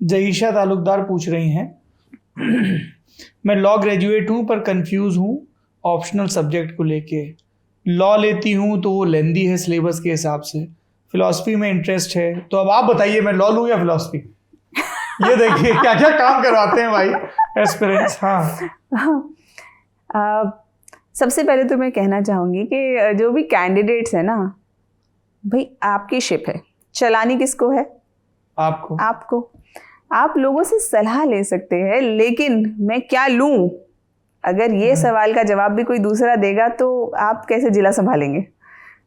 जईशा तालुकदार पूछ रही हैं मैं लॉ ग्रेजुएट हूँ पर कंफ्यूज हूँ ऑप्शनल सब्जेक्ट को लेके। लॉ लेती हूँ तो वो लेंदी है सिलेबस के हिसाब से, फिलॉसफी में इंटरेस्ट है, तो अब आप बताइए मैं लॉ लूँ या फिलॉसफी? ये देखिए क्या क्या काम करवाते हैं भाई एस्पिरेंट्स। हाँ सबसे पहले तो मैं कहना चाहूँगी कि जो भी कैंडिडेट्स है ना भाई, आपकी शिप है, चलानी किसको है? आपको। आप लोगों से सलाह ले सकते हैं, लेकिन मैं क्या लूं, अगर ये सवाल का जवाब भी कोई दूसरा देगा तो आप कैसे जिला संभालेंगे?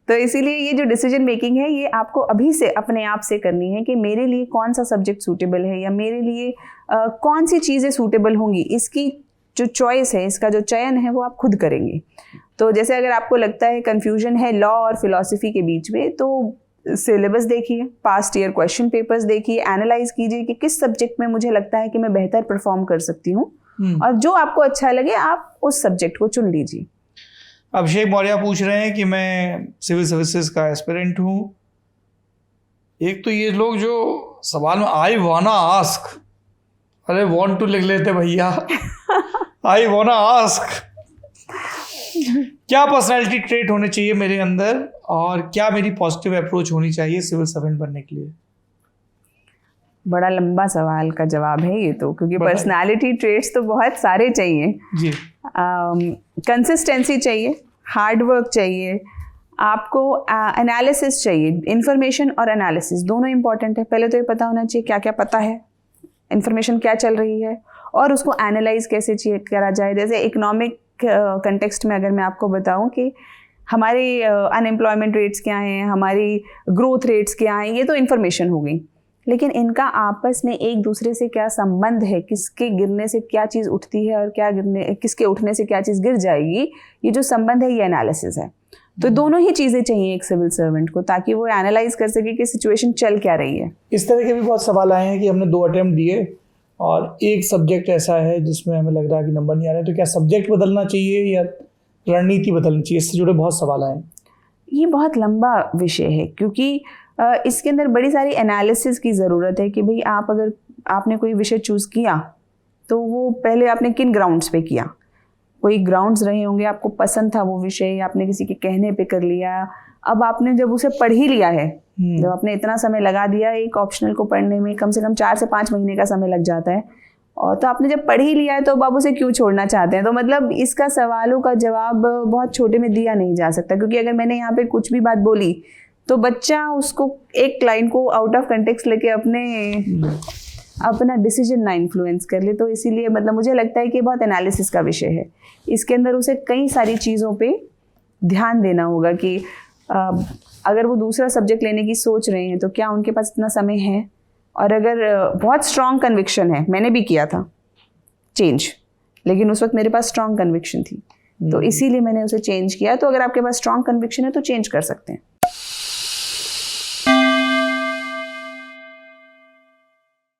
तो इसीलिए ये जो डिसीजन मेकिंग है ये आपको अभी से अपने आप से करनी है कि मेरे लिए कौन सा सब्जेक्ट सूटेबल है या मेरे लिए कौन सी चीज़ें सूटेबल होंगी। इसकी जो चॉइस है, इसका जो चयन है वो आप खुद करेंगे। तो जैसे अगर आपको लगता है कन्फ्यूजन है लॉ और फिलॉसफी के बीच में, तो सिलेबस देखिए, पास्ट ईयर क्वेश्चन पेपर्स देखिए, एनालाइज कीजिए कि किस सब्जेक्ट में मुझे लगता है कि मैं बेहतर परफॉर्म कर सकती हूँ, और जो आपको अच्छा लगे आप उस सब्जेक्ट को चुन लीजिए। अभिषेक मौर्य पूछ रहे हैं कि मैं सिविल सर्विसेज का एस्पिरेंट हूँ। एक तो ये लोग जो सवाल में आई वाना आस्क, अरे वांट टू लिख लेते भैया आई वाना आस्क, क्या पर्सनालिटी ट्रेट होने चाहिए मेरे अंदर और क्या मेरी पॉजिटिव अप्रोच होनी चाहिए सिविल सर्वेंट बनने के लिए? बड़ा लंबा सवाल का जवाब है ये तो, क्योंकि पर्सनालिटी ट्रेट्स तो बहुत सारे चाहिए जी। कंसिस्टेंसी चाहिए, हार्ड वर्क चाहिए, आपको एनालिसिस चाहिए। इन्फॉर्मेशन और एनालिसिस दोनों इंपॉर्टेंट है। पहले तो ये पता होना चाहिए क्या क्या पता है, इन्फॉर्मेशन क्या चल रही है, और उसको एनालाइज कैसे करा जाए। जैसे इकोनॉमिक कंटेक्स्ट में अगर मैं आपको बताऊं कि हमारी अनएम्प्लॉयमेंट रेट्स क्या हैं, हमारी ग्रोथ रेट्स क्या हैं, ये तो इन्फॉर्मेशन हो गई, लेकिन इनका आपस में एक दूसरे से क्या संबंध है, किसके गिरने से क्या चीज़ उठती है और किसके उठने से क्या चीज़ गिर जाएगी, ये जो संबंध है ये एनालिसिस है। तो दोनों ही चीज़ें चाहिए एक सिविल सर्वेंट को, ताकि वो एनालाइज कर सके कि सिचुएशन चल क्या रही है। इस तरह के भी बहुत सवाल आए हैं कि हमने 2 अटेम्प्ट दिए और एक सब्जेक्ट ऐसा है जिसमें हमें लग रहा है कि नंबर नहीं आ रहे, तो क्या सब्जेक्ट बदलना चाहिए या रणनीति बदलनी चाहिए? इससे जुड़े बहुत सवाल आए। ये बहुत लंबा विषय है, क्योंकि इसके अंदर बड़ी सारी एनालिसिस की ज़रूरत है कि भाई आप अगर आपने कोई विषय चूज़ किया तो वो पहले आपने किन ग्राउंड्स पे किया। कोई ग्राउंड्स रहे होंगे, आपको पसंद था वो विषय, आपने किसी के कहने पे कर लिया। अब आपने जब उसे पढ़ ही लिया है, जब आपने इतना समय लगा दिया, एक ऑप्शनल को पढ़ने में कम से कम 4 से 5 महीने का समय लग जाता है, और तो आपने जब पढ़ ही लिया है तो अब आप उसे क्यों छोड़ना चाहते हैं? तो मतलब इसका सवालों का जवाब बहुत छोटे में दिया नहीं जा सकता, क्योंकि अगर मैंने यहाँ पे कुछ भी बात बोली तो बच्चा उसको एक लाइन को आउट ऑफ कंटेक्स्ट लेके अपना डिसीजन ना इन्फ्लुएंस कर ले। तो इसीलिए मतलब मुझे लगता है कि बहुत एनालिसिस का विषय है। इसके अंदर उसे कई सारी चीज़ों पे ध्यान देना होगा कि अगर वो दूसरा सब्जेक्ट लेने की सोच रहे हैं तो क्या उनके पास इतना समय है, और अगर बहुत स्ट्रॉन्ग कन्विक्शन है, मैंने भी किया था चेंज, लेकिन उस वक्त मेरे पास स्ट्रॉन्ग कन्विक्शन थी तो इसीलिए मैंने उसे चेंज किया। तो अगर आपके पास स्ट्रॉन्ग कन्विक्शन है तो चेंज कर सकते हैं।